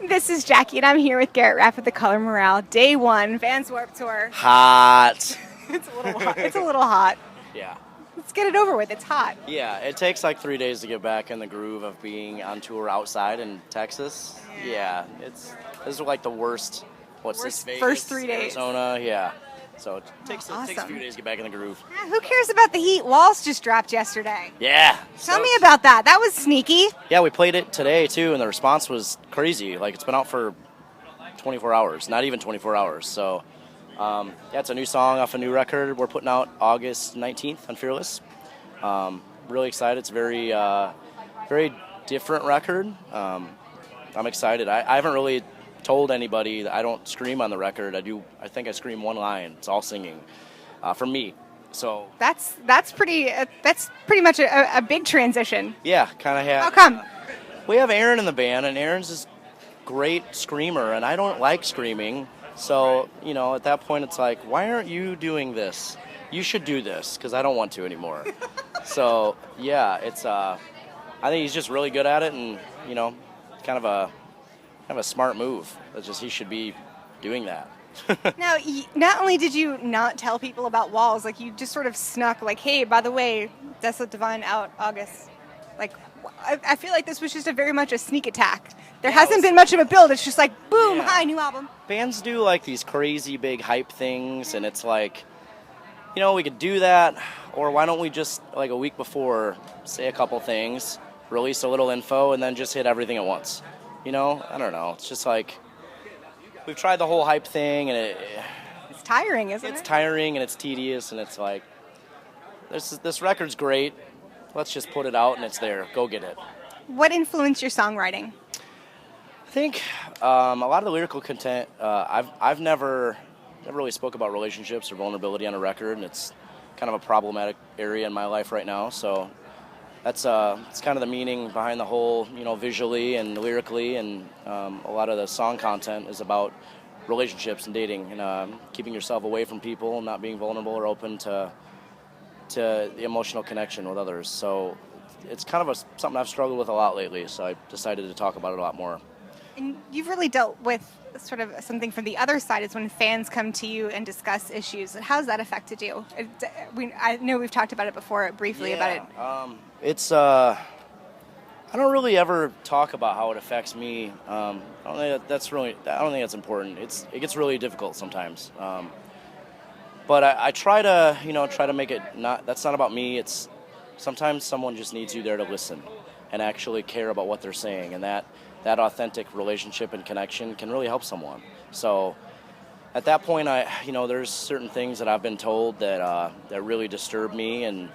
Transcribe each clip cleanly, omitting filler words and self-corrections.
This is Jackie, and I'm here with Garret Rapp at the Color Morale, Day 1, Vans Warped Tour. Hot. It's a little hot. It's a little hot. Yeah. Let's get it over with. It's hot. Yeah, it takes like 3 days to get back in the groove of being on tour outside in Texas. Yeah, this is like the worst. What's this? Vegas, first 3 days. Arizona, yeah. So it takes a Awesome. few days to get back in the groove. Yeah, who cares about the heat? Walls just dropped yesterday. Yeah. Tell me about that. That was sneaky. Yeah, we played it today too, and the response was crazy. Like it's been out for 24 hours, not even 24 hours. So yeah, it's a new song off a new record we're putting out August 19th on Fearless. Really excited. It's a very different record. I'm excited. I haven't really told anybody that I don't scream on the record. I think I scream one line. It's all singing from me. So that's pretty much a big transition. yeah, kind of have. How come? We have Aaron in the band, and Aaron's this great screamer, and I don't like screaming. So at that point, it's like, why aren't you doing this? You should do this because I don't want to anymore. So yeah, it's I think he's just really good at it, and kind of a smart move. It's just he should be doing that. Now, not only did you not tell people about Walls, like you just sort of snuck, like, hey, by the way, Desolate Divine out August. Like, I feel like this was just very much a sneak attack. There hasn't been much of a build. It's just like, boom, Yeah. hi, new album. Bands do like these crazy big hype things, and it's like, we could do that, or why don't we just like a week before say a couple things, release a little info, and then just hit everything at once. I don't know. It's just like we've tried the whole hype thing, and It's tiring, isn't it? it's tiring and it's tedious, and it's like this record's great. Let's just put it out, and it's there. Go get it. What influenced your songwriting? I think a lot of the lyrical content. I've never really spoke about relationships or vulnerability on a record, and it's kind of a problematic area in my life right now. So that's it's kind of the meaning behind the whole, visually and lyrically, and a lot of the song content is about relationships and dating and keeping yourself away from people, not being vulnerable or open to the emotional connection with others. So it's kind of something I've struggled with a lot lately. So I decided to talk about it a lot more. And you've really dealt with sort of something from the other side is when fans come to you and discuss issues. How's that affected you? I know we've talked about it before briefly about it. It's I don't really ever talk about how it affects me. I don't think that's important. It gets really difficult sometimes. But I try to make it that's not about me. It's sometimes someone just needs you there to listen and actually care about what they're saying, and that authentic relationship and connection can really help someone. So at that point, there's certain things that I've been told that really disturb me, and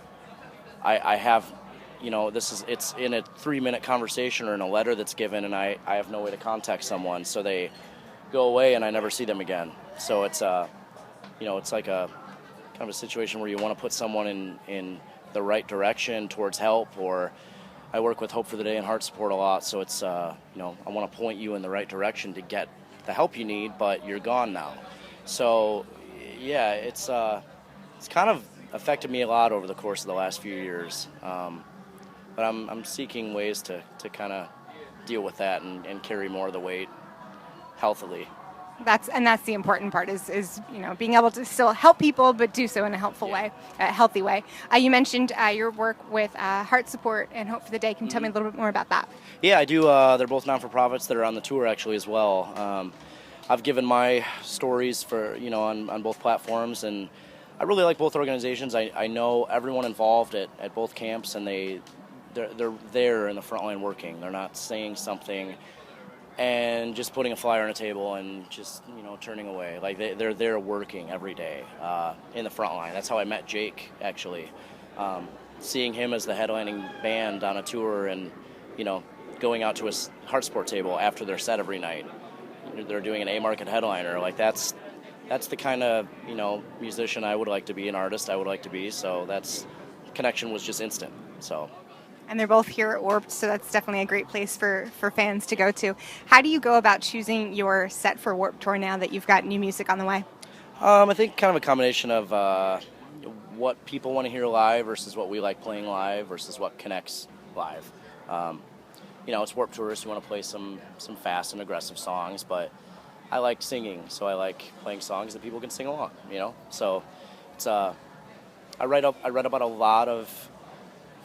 I have, it's in a 3-minute conversation or in a letter that's given, and I have no way to contact someone, so they go away and I never see them again. So it's it's like a kind of a situation where you want to put someone in the right direction towards help, or I work with Hope for the Day and Heart Support a lot, so it's I want to point you in the right direction to get the help you need, but you're gone now. So yeah, it's kind of affected me a lot over the course of the last few years, but I'm seeking ways to kind of deal with that and carry more of the weight healthily. That's the important part is being able to still help people, but do so in a helpful way, a healthy way. You mentioned your work with Heart Support and Hope for the Day. Can you tell me a little bit more about that? Yeah, I do. They're both non-for-profits that are on the tour actually as well. I've given my stories for on both platforms, and I really like both organizations. I know everyone involved at both camps, and they're there in the front line working. They're not saying something and just putting a flyer on a table and just turning away. Like they're there working every day in the front line. That's how I met Jake actually. Seeing him as the headlining band on a tour, and going out to a Heart Support table after their set every night. They're doing an A-market headliner. Like that's the kind of musician I would like to be, an artist I would like to be. So connection was just instant. So. And they're both here at Warped, so that's definitely a great place for fans to go to. How do you go about choosing your set for Warped Tour now that you've got new music on the way? I think kind of a combination of what people want to hear live versus what we like playing live versus what connects live. it's Warped Tour, so you want to play some fast and aggressive songs, but I like singing, so I like playing songs that people can sing along, So it's I write about a lot of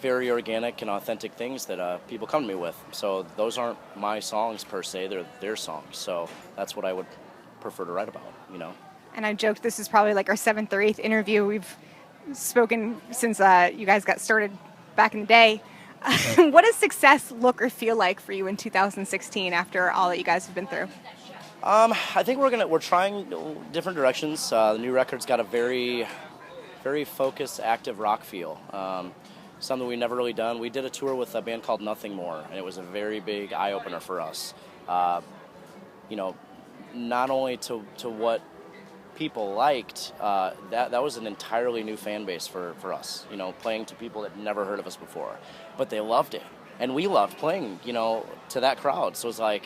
very organic and authentic things that people come to me with. So those aren't my songs per se; they're their songs. So that's what I would prefer to write about. And I joked this is probably like our 7th or 8th interview we've spoken since you guys got started back in the day. What does success look or feel like for you in 2016 after all that you guys have been through? I think we're trying different directions. The new record's got a very, very focused, active rock feel. Something we've never really done. We did a tour with a band called Nothing More, and it was a very big eye opener for us. Not only to what people liked, that was an entirely new fan base for us. Playing to people that never heard of us before, but they loved it, and we loved playing. To that crowd. So it's like,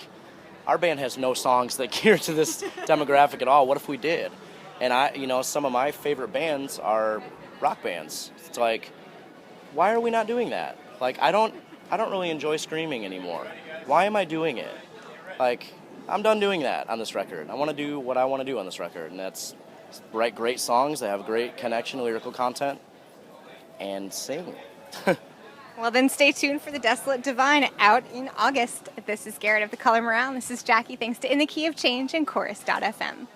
our band has no songs that cater to this demographic at all. What if we did? And some of my favorite bands are rock bands. It's like, why are we not doing that? Like, I don't really enjoy screaming anymore. Why am I doing it? Like, I'm done doing that on this record. I want to do what I want to do on this record, and that's write great songs that have great connection, lyrical content, and sing. Well, then stay tuned for The Desolate Divine out in August. This is Garret of The Color Morale. This is Jackie. Thanks to In the Key of Change and Chorus.fm.